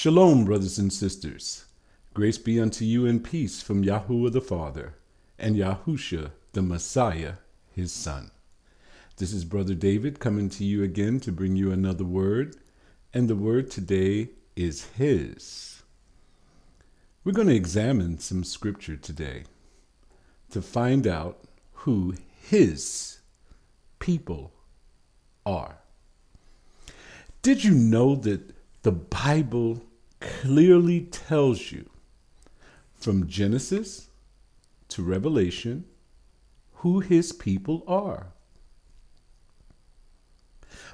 Shalom, brothers and sisters. Grace be unto you and peace from Yahuah the Father and Yahushua the Messiah, his Son. This is Brother David coming to you again to bring you another word, and the word today is his. We're going to examine some scripture today to find out who his people are. Did you know that the Bible clearly tells you from Genesis to Revelation who his people are?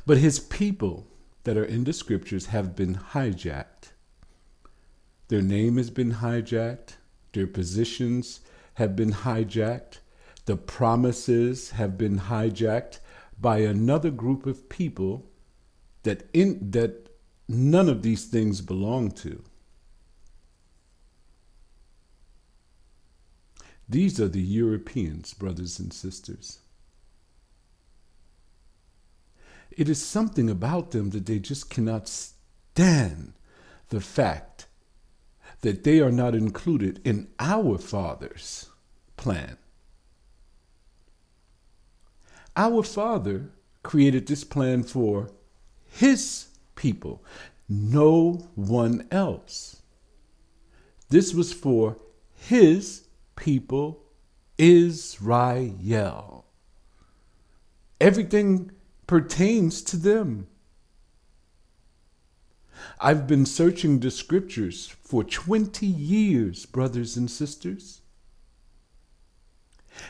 But his people that are in the scriptures have been hijacked. Their name has been hijacked. Their positions have been hijacked. The promises have been hijacked by another group of people that none of these things belong to. These are the Europeans, brothers and sisters. It is something about them that they just cannot stand the fact that they are not included in our Father's plan. Our Father created this plan for his people, no one else. This was for his people, Israel. Everything pertains to them. I've been searching the scriptures for 20 years, brothers and sisters,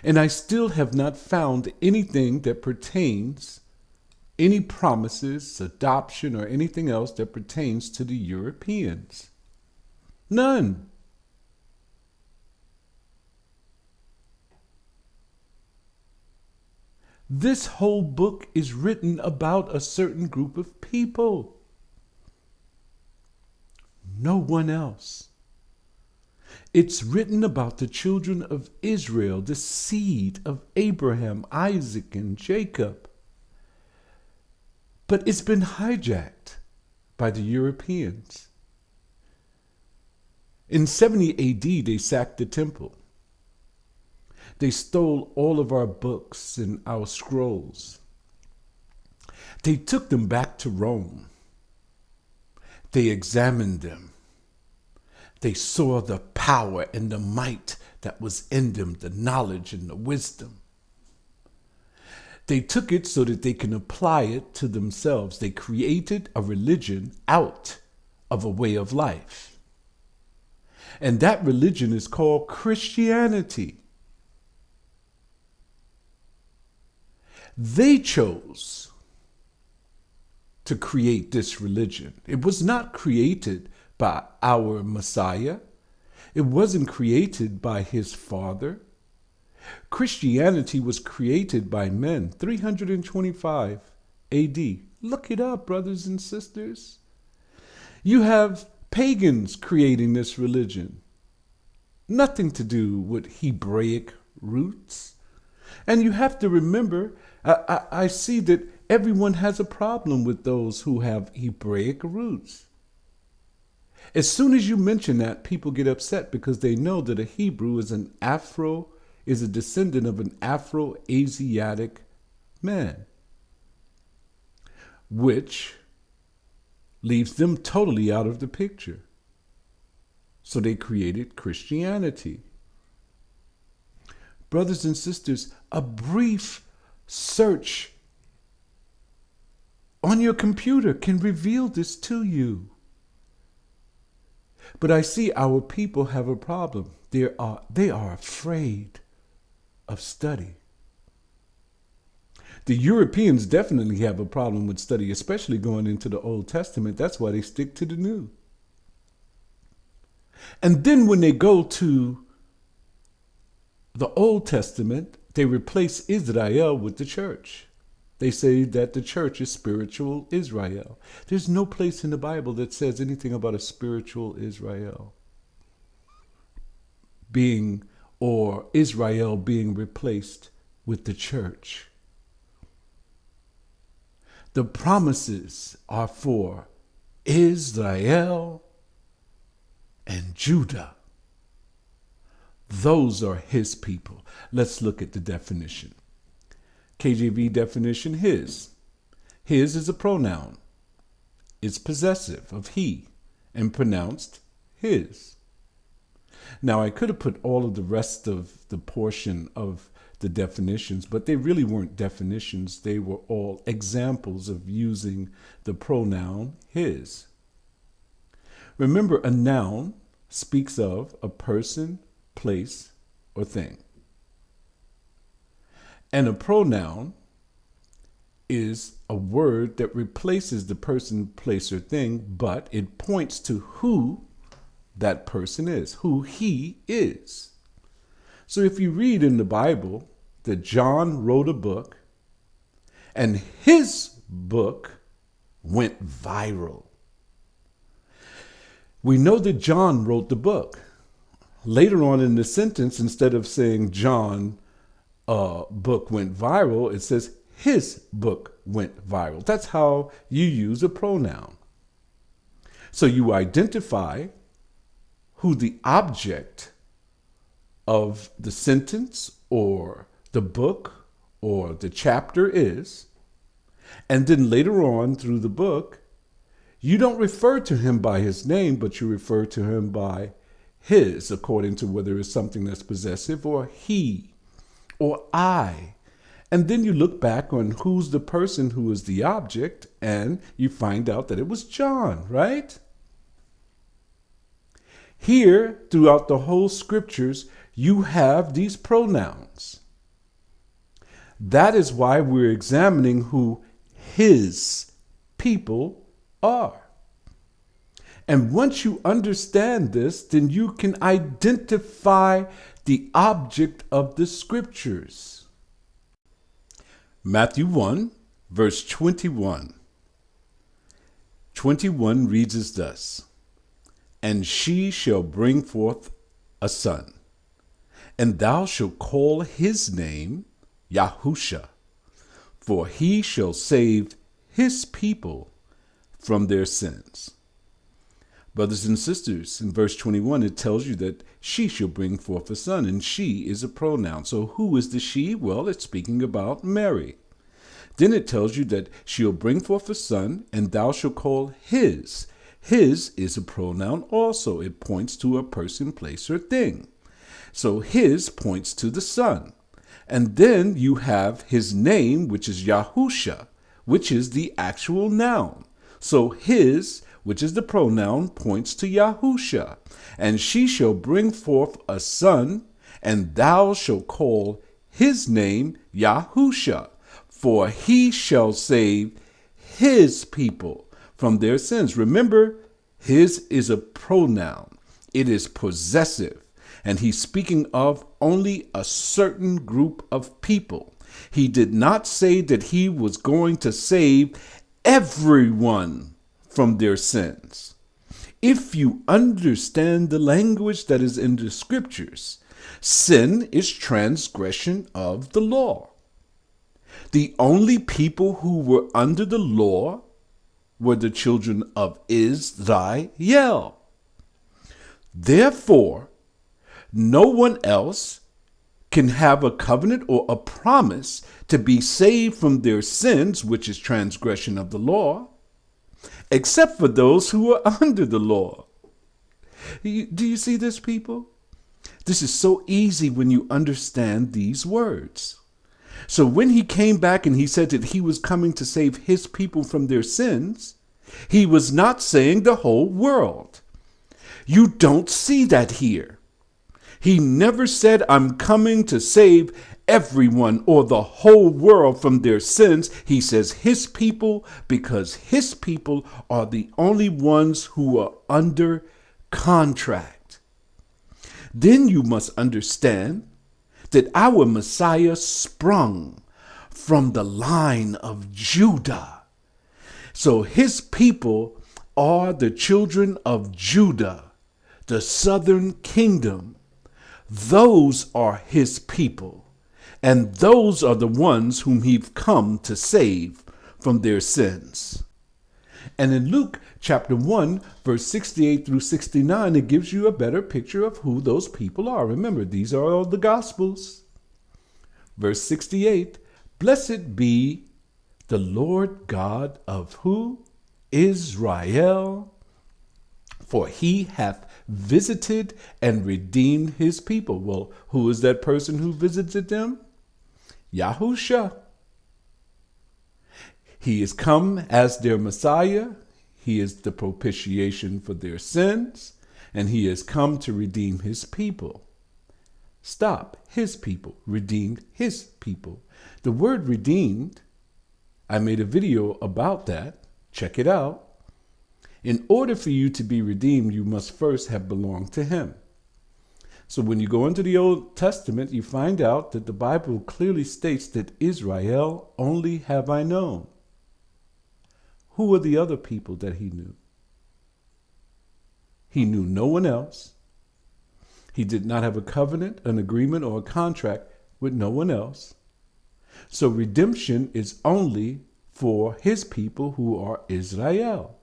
and I still have not found anything that pertains, any promises, adoption, or anything else that pertains to the Europeans. None. This whole book is written about a certain group of people. No one else. It's written about the children of Israel, the seed of Abraham, Isaac, and Jacob. But it's been hijacked by the Europeans. In 70 AD, they sacked the temple. They stole all of our books and our scrolls. They took them back to Rome. They examined them. They saw the power and the might that was in them, the knowledge and the wisdom. They took it so that they can apply it to themselves. They created a religion out of a way of life. And that religion is called Christianity. They chose to create this religion. It was not created by our Messiah. It wasn't created by his father. Christianity was created by men, 325 AD. Look it up, brothers and sisters. You have pagans creating this religion. Nothing to do with Hebraic roots. And you have to remember, I see that everyone has a problem with those who have Hebraic roots. As soon as you mention that, people get upset because they know that a Hebrew is a descendant of an Afro-Asiatic man, which leaves them totally out of the picture. So they created Christianity. Brothers and sisters, a brief search on your computer can reveal this to you. But I see our people have a problem. They are afraid of study. The Europeans definitely have a problem with study, especially going into the Old Testament. That's why they stick to the New. And then when they go to the Old Testament, they replace Israel with the church. They say that the church is spiritual Israel. There's no place in the Bible that says anything about a spiritual Israel Israel being replaced with the church. The promises are for Israel and Judah. Those are his people. Let's look at the definition. KJV definition, his. His is a pronoun. It's possessive of he and pronounced his. Now, I could have put all of the rest of the portion of the definitions, but they really weren't definitions. They were all examples of using the pronoun his. Remember, a noun speaks of a person, place, or thing. And a pronoun is a word that replaces the person, place, or thing, but it points to who that person is, who he is. So if you read in the Bible that John wrote a book and his book went viral, we know that John wrote the book. Later on in the sentence, instead of saying John book went viral, it says his book went viral. That's how you use a pronoun. So you identify who the object of the sentence or the book or the chapter is, and then later on through the book, you don't refer to him by his name, but you refer to him by his, according to whether it's something that's possessive or he or I. And then you look back on who's the person who is the object, and you find out that it was John, right? Here, throughout the whole scriptures, you have these pronouns. That is why we're examining who his people are. And once you understand this, then you can identify the object of the scriptures. Matthew 1, verse 21. 21 reads as thus: "And she shall bring forth a son, and thou shalt call his name Yahushua, for he shall save his people from their sins." Brothers and sisters, in verse 21, it tells you that she shall bring forth a son, and she is a pronoun. So who is the she? Well, it's speaking about Mary. Then it tells you that she'll bring forth a son, and thou shalt call his. His is a pronoun also. It points to a person, place, or thing. So his points to the son. And then you have his name, which is Yahushua, which is the actual noun. So his, which is the pronoun, points to Yahushua. And she shall bring forth a son, and thou shalt call his name Yahushua, for he shall save his people from their sins. Remember, his is a pronoun. It is possessive. And he's speaking of only a certain group of people. He did not say that he was going to save everyone from their sins. If you understand the language that is in the scriptures, sin is transgression of the law. The only people who were under the law were the children of Israel. Therefore, no one else can have a covenant or a promise to be saved from their sins, which is transgression of the law, except for those who are under the law. Do you see this, people? This is so easy when you understand these words. So when he came back and he said that he was coming to save his people from their sins, he was not saying the whole world. You don't see that here. He never said, "I'm coming to save everyone or the whole world from their sins." He says his people, because his people are the only ones who are under contract. Then you must understand that our Messiah sprung from the line of Judah. So his people are the children of Judah, the southern kingdom. Those are his people, and those are the ones whom he's come to save from their sins. And in Luke chapter 1, verse 68 through 69, it gives you a better picture of who those people are. Remember, these are all the Gospels. Verse 68, blessed be the Lord God of who? Israel, for he hath visited and redeemed his people. Well, who is that person who visited them? Yahushua. He is come as their Messiah. He is the propitiation for their sins, and he has come to redeem his people. Stop, his people, redeemed his people. The word redeemed, I made a video about that. Check it out. In order for you to be redeemed, you must first have belonged to him. So when you go into the Old Testament, you find out that the Bible clearly states that Israel only have I known. Who were the other people that he knew? He knew no one else. He did not have a covenant, an agreement, or a contract with no one else. So redemption is only for his people who are Israel.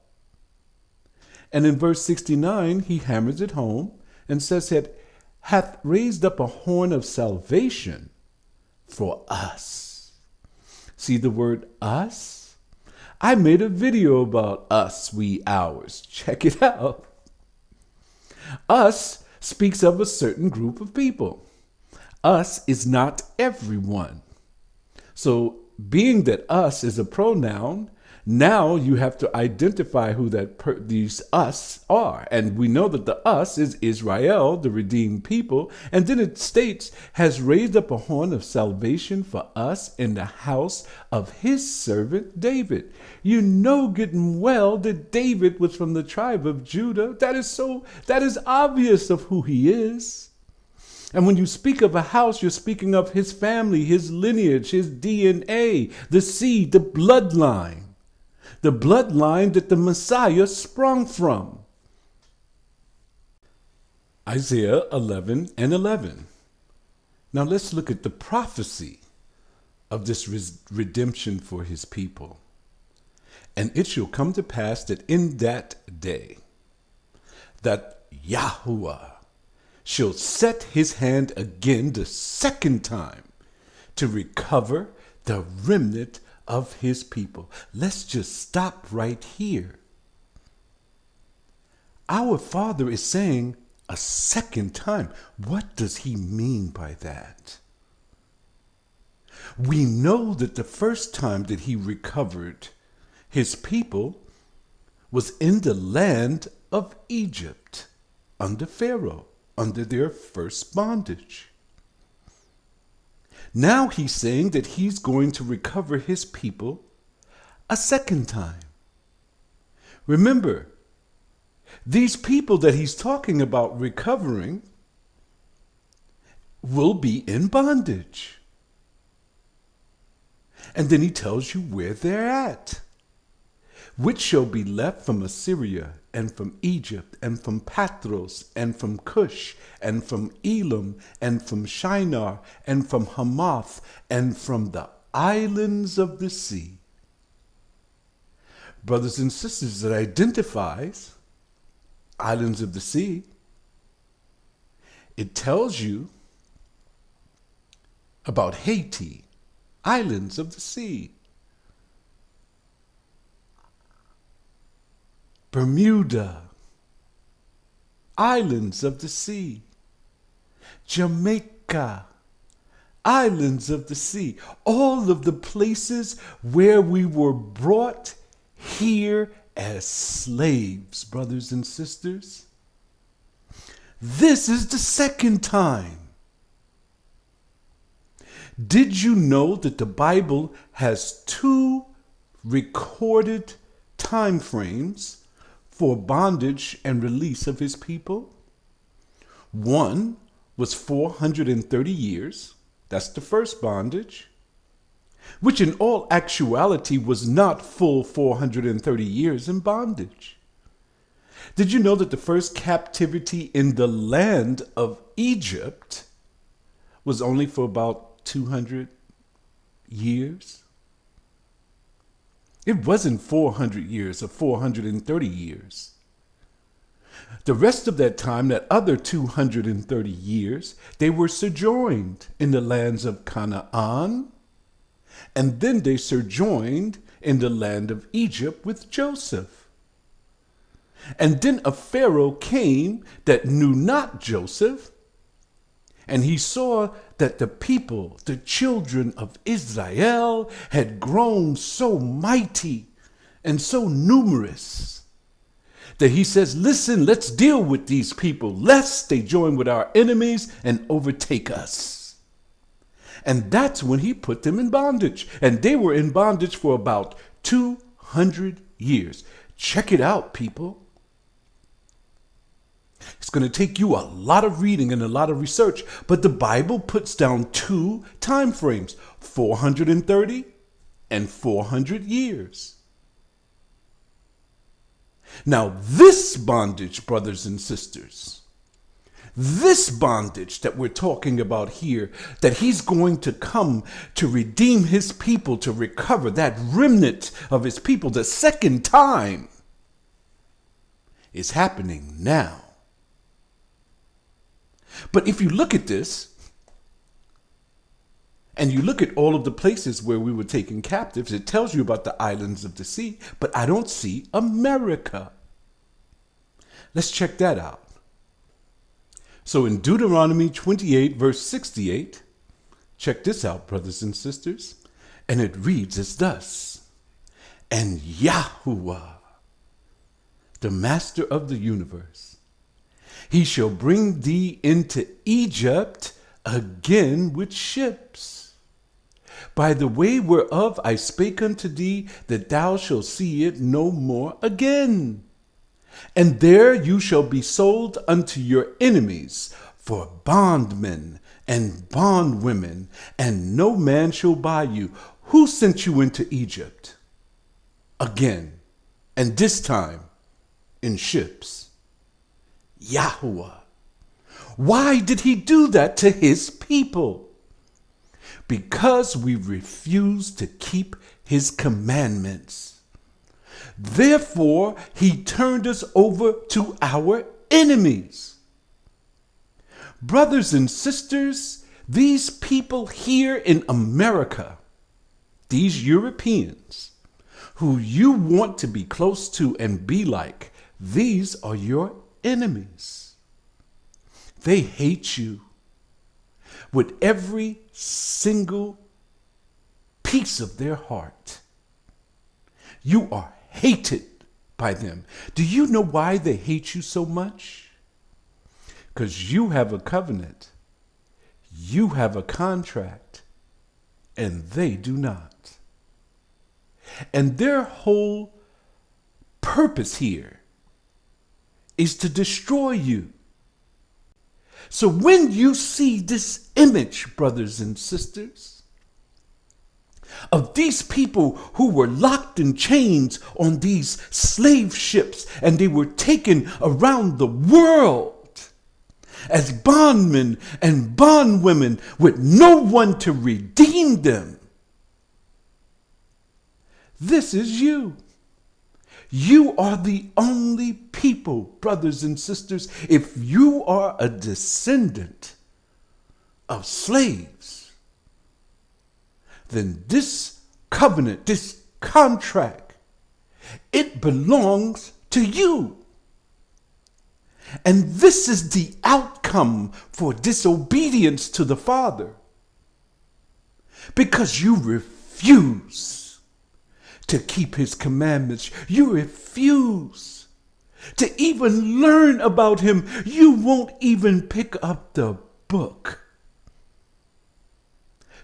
And in verse 69, he hammers it home and says that hath raised up a horn of salvation for us. See the word us? I made a video about us, we, ours. Check it out. Us speaks of a certain group of people. Us is not everyone. So being that us is a pronoun, now you have to identify who these us are. And we know that the us is Israel, the redeemed people. And then it states, has raised up a horn of salvation for us in the house of his servant David. You know good and well that David was from the tribe of Judah. That is obvious of who he is. And when you speak of a house, you're speaking of his family, his lineage, his DNA, the seed, the bloodline. The bloodline that the Messiah sprung from. Isaiah 11 and 11. Now let's look at the prophecy of this redemption for his people. And it shall come to pass that in that day, that Yahuah shall set his hand again the second time to recover the remnant of his people. Let's just stop right here. Our Father is saying a second time. What does he mean by that? We know that the first time that he recovered his people was in the land of Egypt under Pharaoh, under their first bondage. Now he's saying that he's going to recover his people a second time. Remember, these people that he's talking about recovering will be in bondage. And then he tells you where they're at. Which shall be left from Assyria, and from Egypt, and from Pathros, and from Cush, and from Elam, and from Shinar, and from Hamath, and from the islands of the sea. Brothers and sisters, it identifies islands of the sea. It tells you about Haiti, islands of the sea. Bermuda, islands of the sea. Jamaica, islands of the sea. All of the places where we were brought here as slaves, brothers and sisters. This is the second time. Did you know that the Bible has two recorded time frames for bondage and release of his people? One was 430 years. That's the first bondage, which in all actuality was not full 430 years in bondage. Did you know that the first captivity in the land of Egypt was only for about 200 years? It wasn't 400 years or 430 years. The rest of that time, that other 230 years, they were sojourned in the lands of Canaan, and then they sojourned in the land of Egypt with Joseph. And then a Pharaoh came that knew not Joseph, and he saw that the people, the children of Israel, had grown so mighty and so numerous that he says, listen, let's deal with these people, lest they join with our enemies and overtake us. And that's when he put them in bondage. And they were in bondage for about 200 years. Check it out, people. It's going to take you a lot of reading and a lot of research, but the Bible puts down two time frames, 430 and 400 years. Now, this bondage, brothers and sisters, this bondage that we're talking about here, that he's going to come to redeem his people, to recover that remnant of his people the second time, is happening now. But if you look at this, and you look at all of the places where we were taken captives, it tells you about the islands of the sea, but I don't see America. Let's check that out. So in Deuteronomy 28, verse 68, check this out, brothers and sisters, and it reads as thus: and Yahuah, the master of the universe, he shall bring thee into Egypt again with ships, by the way whereof I spake unto thee, that thou shalt see it no more again. And there you shall be sold unto your enemies for bondmen and bondwomen, and no man shall buy you. Who sent you into Egypt? Again, and this time in ships. Yahuah. Why did he do that to his people? Because we refused to keep his commandments. Therefore, he turned us over to our enemies. Brothers and sisters, these people here in America, these Europeans, who you want to be close to and be like, these are your enemies. They hate you with every single piece of their heart. You are hated by them. Do you know why they hate you so much? Because you have a covenant, you have a contract, and they do not. And their whole purpose here is to destroy you. So when you see this image, brothers and sisters, of these people who were locked in chains on these slave ships, and they were taken around the world as bondmen and bondwomen with no one to redeem them, this is you. You are the only people, brothers and sisters, if you are a descendant of slaves, then this covenant, this contract, it belongs to you. And this is the outcome for disobedience to the Father, because you refuse to keep his commandments. You refuse to even learn about him. You won't even pick up the book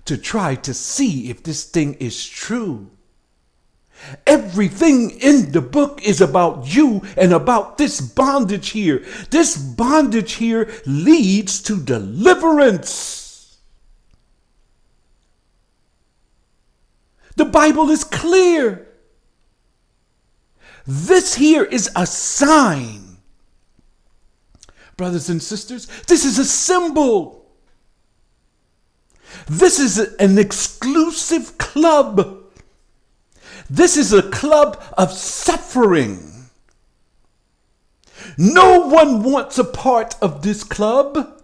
to try to see if this thing is true. Everything in the book is about you and about this bondage here. This bondage here leads to deliverance. The Bible is clear. This here is a sign. Brothers and sisters, this is a symbol. This is an exclusive club This is a club of suffering. No one wants a part of this club.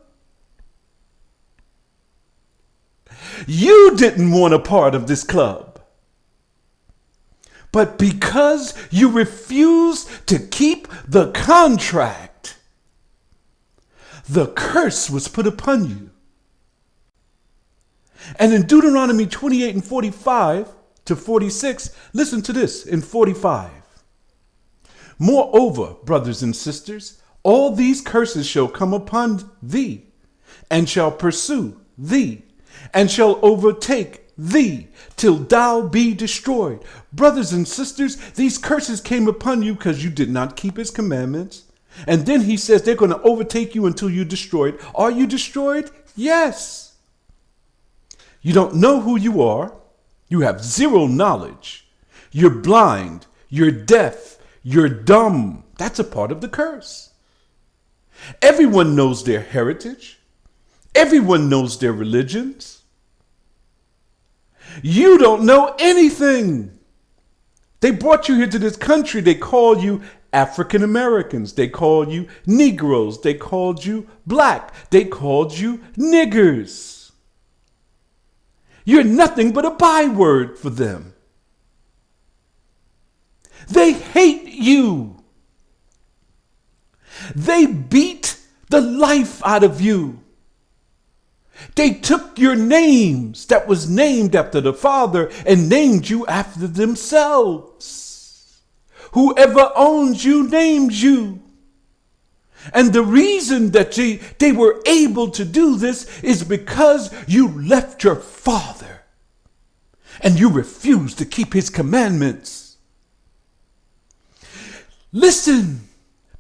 You didn't want a part of this club. But because you refuse to keep the contract, the curse was put upon you. And in Deuteronomy 28 and 45 to 46, listen to this in 45. Moreover, brothers and sisters, all these curses shall come upon thee, and shall pursue thee, and shall overtake thee, till thou be destroyed. Brothers and sisters, these curses came upon you because you did not keep his commandments. And then he says they're going to overtake you until you're destroyed. Are you destroyed? Yes. You don't know who you are. You have zero knowledge. You're blind. You're deaf. You're dumb. That's a part of the curse. Everyone knows their heritage. Everyone knows their religions. You don't know anything. They brought you here to this country. They call you African Americans. They called you negroes. They called you black. They called you niggers. You're nothing but a byword for them. They hate you. They beat the life out of you. They took your names that was named after the Father and named you after themselves. Whoever owns you names you. And the reason that they were able to do this is because you left your Father and you refused to keep his commandments. Listen,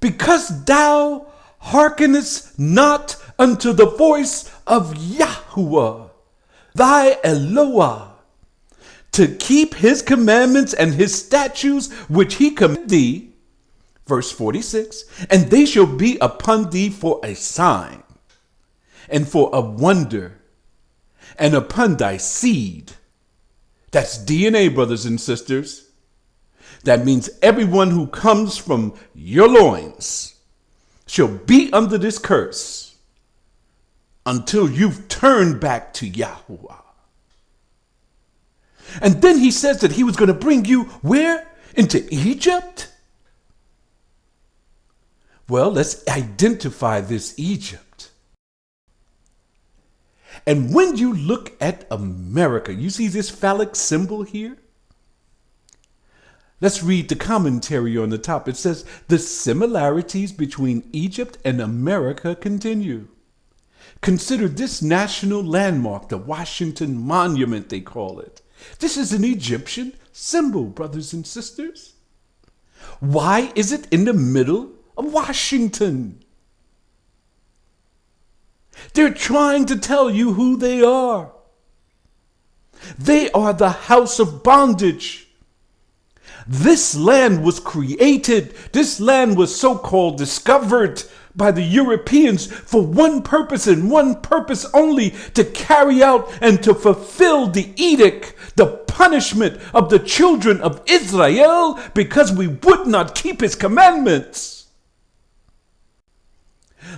because thou hearkenest not unto the voice of Yahuah, thy Eloah, to keep his commandments and his statutes which he commanded thee. Verse 46, and they shall be upon thee for a sign, and for a wonder, and upon thy seed. That's DNA, brothers and sisters. That means everyone who comes from your loins shall be under this curse until you've turned back to Yahuah. And then he says that he was going to bring you where? Into Egypt? Well, let's identify this Egypt. And when you look at America, you see this phallic symbol here? Let's read the commentary on the top. It says, the similarities between Egypt and America continue. Consider this national landmark, the Washington Monument, they call it. This is an Egyptian symbol, brothers and sisters. Why is it in the middle of Washington? They're trying to tell you who they are. They are the house of bondage. This land was created, this land was so-called discovered by the Europeans for one purpose and one purpose only, to carry out and to fulfill the edict, the punishment of the children of Israel because we would not keep his commandments.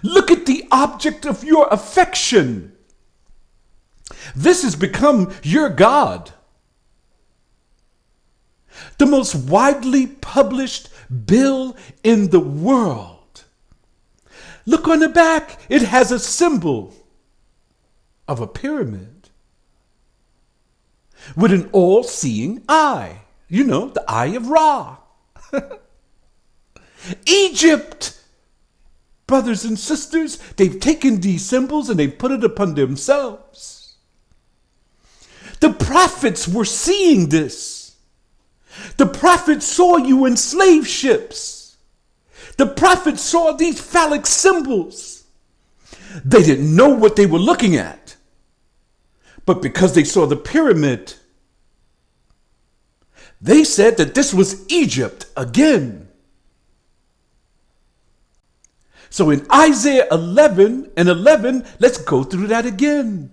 Look at the object of your affection. This has become your God. The most widely published bill in the world. Look on the back. It has a symbol of a pyramid with an all-seeing eye. You know, the eye of Ra. Egypt. Brothers and sisters, they've taken these symbols and they've put it upon themselves. The prophets were seeing this. The prophets saw you in slave ships. The prophets saw these phallic symbols. They didn't know what they were looking at. But because they saw the pyramid, they said that this was Egypt again. So in Isaiah 11 and 11, let's go through that again.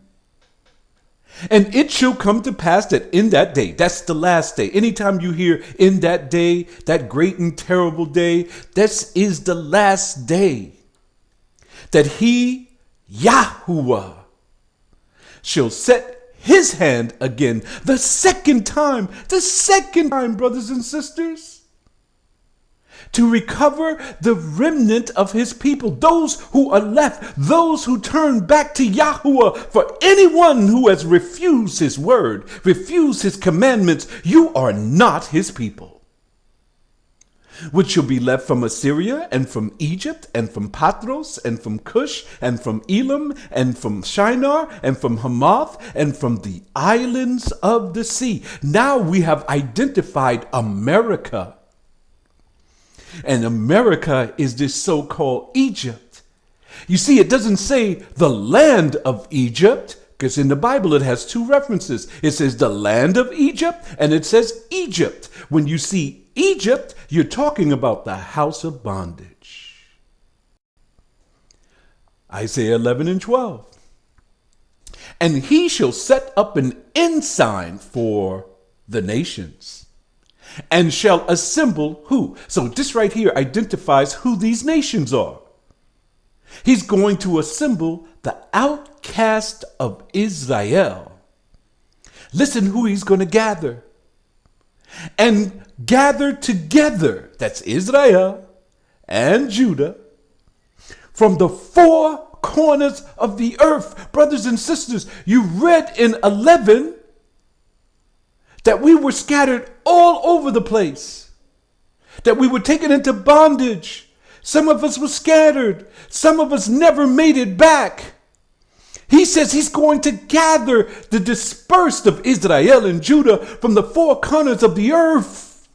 And it shall come to pass that in that day, that's the last day. Anytime you hear in that day, that great and terrible day, this is the last day. That he, Yahuah, shall set his hand again the second time, brothers and sisters, to recover the remnant of his people, those who are left, those who turn back to Yahuah. For anyone who has refused his word, refused his commandments, you are not his people. Which shall be left from Assyria, and from Egypt, and from Patros, and from Cush, and from Elam, and from Shinar, and from Hamath, and from the islands of the sea. Now we have identified America. And America is this so-called Egypt. You see, it doesn't say the land of Egypt, because in the Bible it has two references. It says the land of Egypt, and it says Egypt. When you see Egypt, you're talking about the house of bondage. Isaiah 11 and 12. And he shall set up an ensign for the nations, and shall assemble who? So this right here identifies who these nations are. He's going to assemble the outcast of Israel. Listen who he's going to gather. And gather together, that's Israel and Judah, from the four corners of the earth. Brothers and sisters, you read in 11 that we were scattered all over the place, that we were taken into bondage. Some of us were scattered. Some of us never made it back. He says he's going to gather the dispersed of Israel and Judah from the four corners of the earth.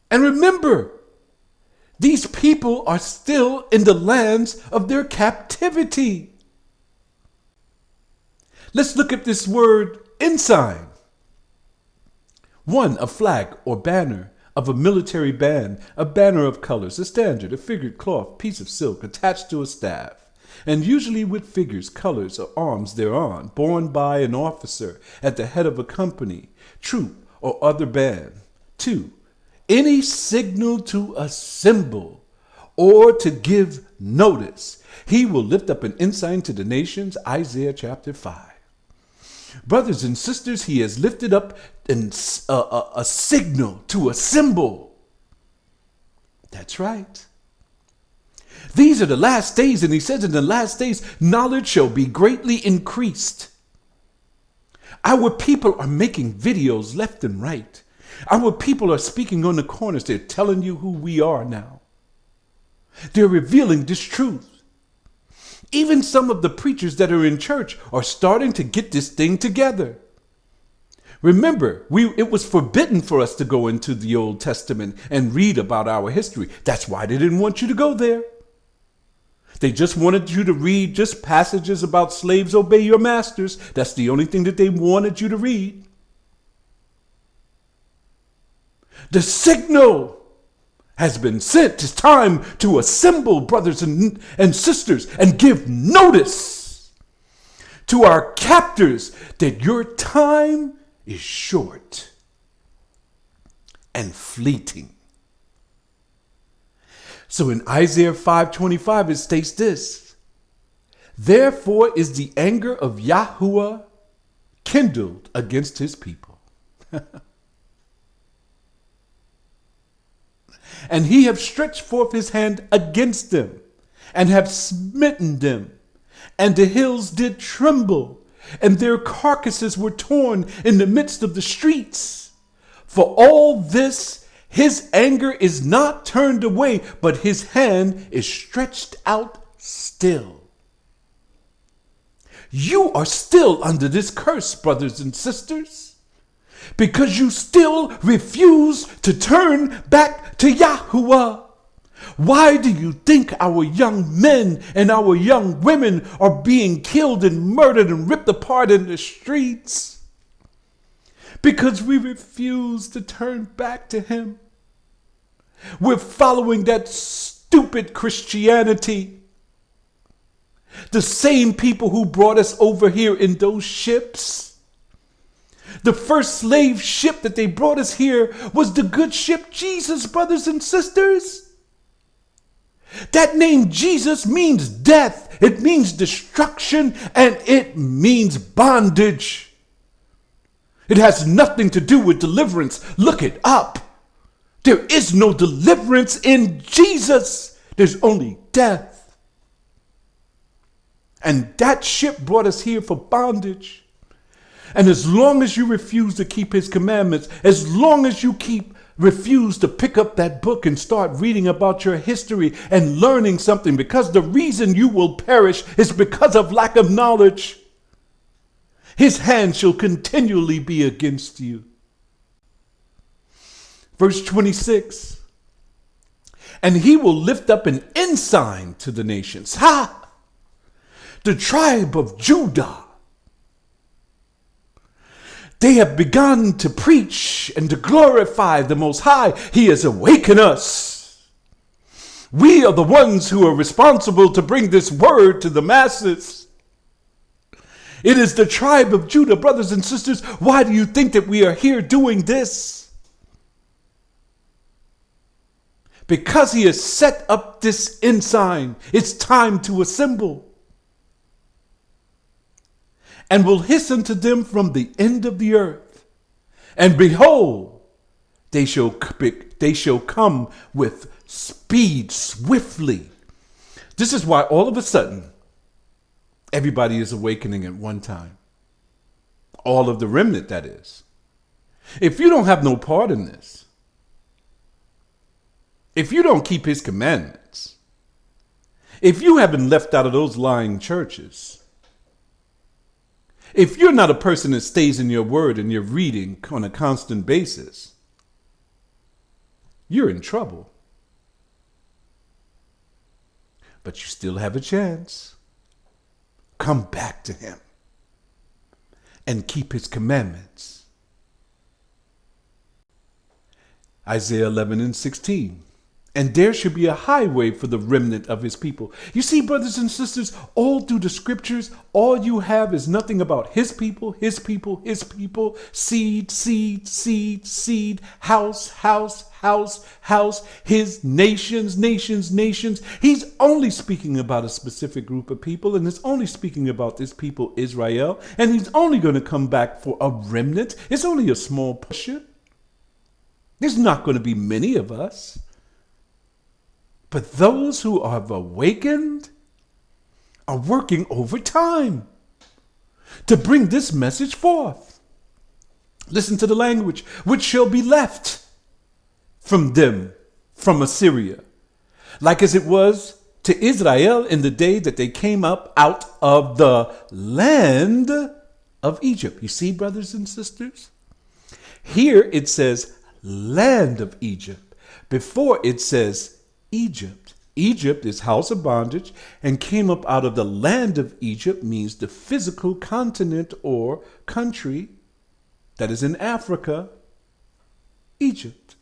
And remember, these people are still in the lands of their captivity. Let's look at this word ensign. One, a flag or banner of a military band, a banner of colors, a standard, a figured cloth, piece of silk attached to a staff, and usually with figures, colors, or arms thereon, borne by an officer at the head of a company, troop, or other band. 2, any signal to assemble or to give notice. He will lift up an ensign to the nations, Isaiah chapter 5. Brothers and sisters, he has lifted up a signal to assemble. That's right. These are the last days, and he says in the last days, knowledge shall be greatly increased. Our people are making videos left and right. Our people are speaking on the corners. They're telling you who we are now. They're revealing this truth. Even some of the preachers that are in church are starting to get this thing together. Remember, it was forbidden for us to go into the Old Testament and read about our history. That's why they didn't want you to go there. They just wanted you to read just passages about slaves obey your masters. That's the only thing that they wanted you to read. The signal has been sent. It's time to assemble, brothers and sisters, and give notice to our captors that your time is short and fleeting. So in Isaiah 5:25, it states this: therefore is the anger of Yahuah kindled against his people. And he have stretched forth his hand against them, and have smitten them. And the hills did tremble, and their carcasses were torn in the midst of the streets. For all this, his anger is not turned away, but his hand is stretched out still. You are still under this curse, brothers and sisters, because you still refuse to turn back to Yahuah. Why do you think our young men and our young women are being killed and murdered and ripped apart in the streets? Because we refuse to turn back to him. We're following that stupid Christianity. The same people who brought us over here in those ships. The first slave ship that they brought us here was the good ship Jesus, brothers and sisters. That name Jesus means death, it means destruction, and it means bondage. It has nothing to do with deliverance. Look it up. There is no deliverance in Jesus. There's only death. And that ship brought us here for bondage. And as long as you refuse to keep his commandments, as long as you refuse to pick up that book and start reading about your history and learning something, because the reason you will perish is because of lack of knowledge, his hand shall continually be against you. Verse 26, and he will lift up an ensign to the nations. Ha! The tribe of Judah. They have begun to preach and to glorify the Most High. He has awakened us. We are the ones who are responsible to bring this word to the masses. It is the tribe of Judah, brothers and sisters. Why do you think that we are here doing this? Because he has set up this ensign. It's time to assemble. And will hiss unto them from the end of the earth. And behold, they shall come with speed, swiftly. This is why all of a sudden, everybody is awakening at one time. All of the remnant, that is. If you don't have no part in this, if you don't keep his commandments, if you haven't left out of those lying churches, if you're not a person that stays in your word and you're reading on a constant basis, you're in trouble. But you still have a chance. Come back to him and keep his commandments. Isaiah 11:16. And there should be a highway for the remnant of his people. You see, brothers and sisters, all through the scriptures, all you have is nothing about his people, his people, his people, seed, seed, seed, seed, house, house, house, house, his nations, nations, nations. He's only speaking about a specific group of people, and it's only speaking about this people, Israel, and he's only going to come back for a remnant. It's only a small portion. There's not going to be many of us. But those who have awakened are working overtime to bring this message forth. Listen to the language. Which shall be left from them, from Assyria, like as it was to Israel in the day that they came up out of the land of Egypt. You see, brothers and sisters? Here it says land of Egypt. Before it says Egypt. Egypt is house of bondage, and came up out of the land of Egypt means the physical continent or country that is in Africa, Egypt.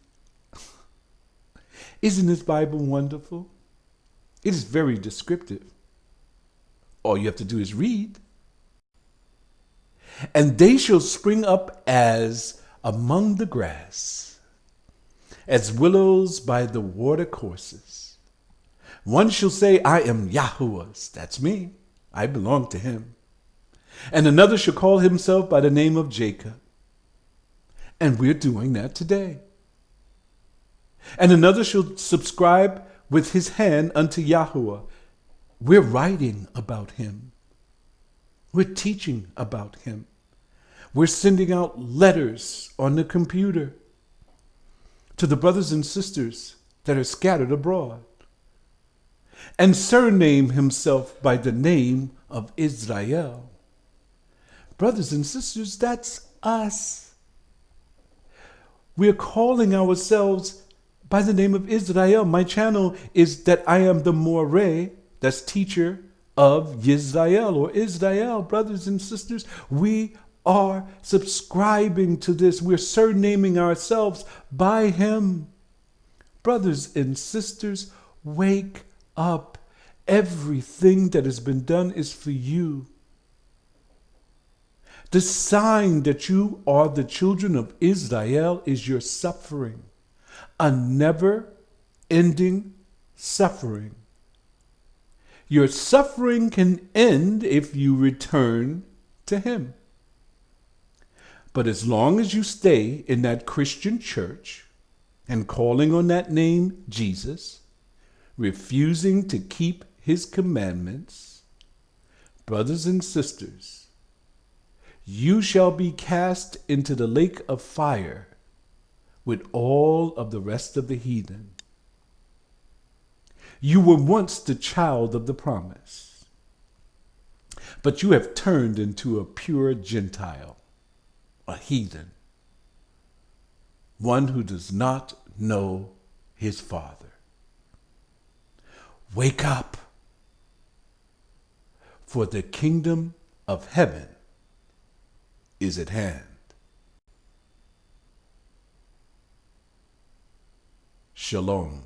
Isn't this Bible wonderful? It is very descriptive. All you have to do is read. And they shall spring up as among the grass, as willows by the water courses. One shall say, I am Yahuah's. That's me. I belong to him. And another shall call himself by the name of Jacob. And we're doing that today. And another shall subscribe with his hand unto Yahuah. We're writing about him. We're teaching about him. We're sending out letters on the computer to the brothers and sisters that are scattered abroad, and surname himself by the name of Israel. Brothers and sisters, that's us. We're calling ourselves by the name of Israel. My channel is that I am the Moreh, that's teacher of Yisrael or Israel. Brothers and sisters, we are subscribing to this. We're surnaming ourselves by him. Brothers and sisters, wake up Everything that has been done is for you. The sign that you are the children of Israel is your suffering, a never-ending suffering. Your suffering can end if you return to Him. But as long as you stay in that Christian church and calling on that name, Jesus, refusing to keep His commandments, brothers and sisters, you shall be cast into the lake of fire with all of the rest of the heathen. You were once the child of the promise, but you have turned into a pure Gentile, a heathen, one who does not know his Father. Wake up, for the kingdom of heaven is at hand. Shalom.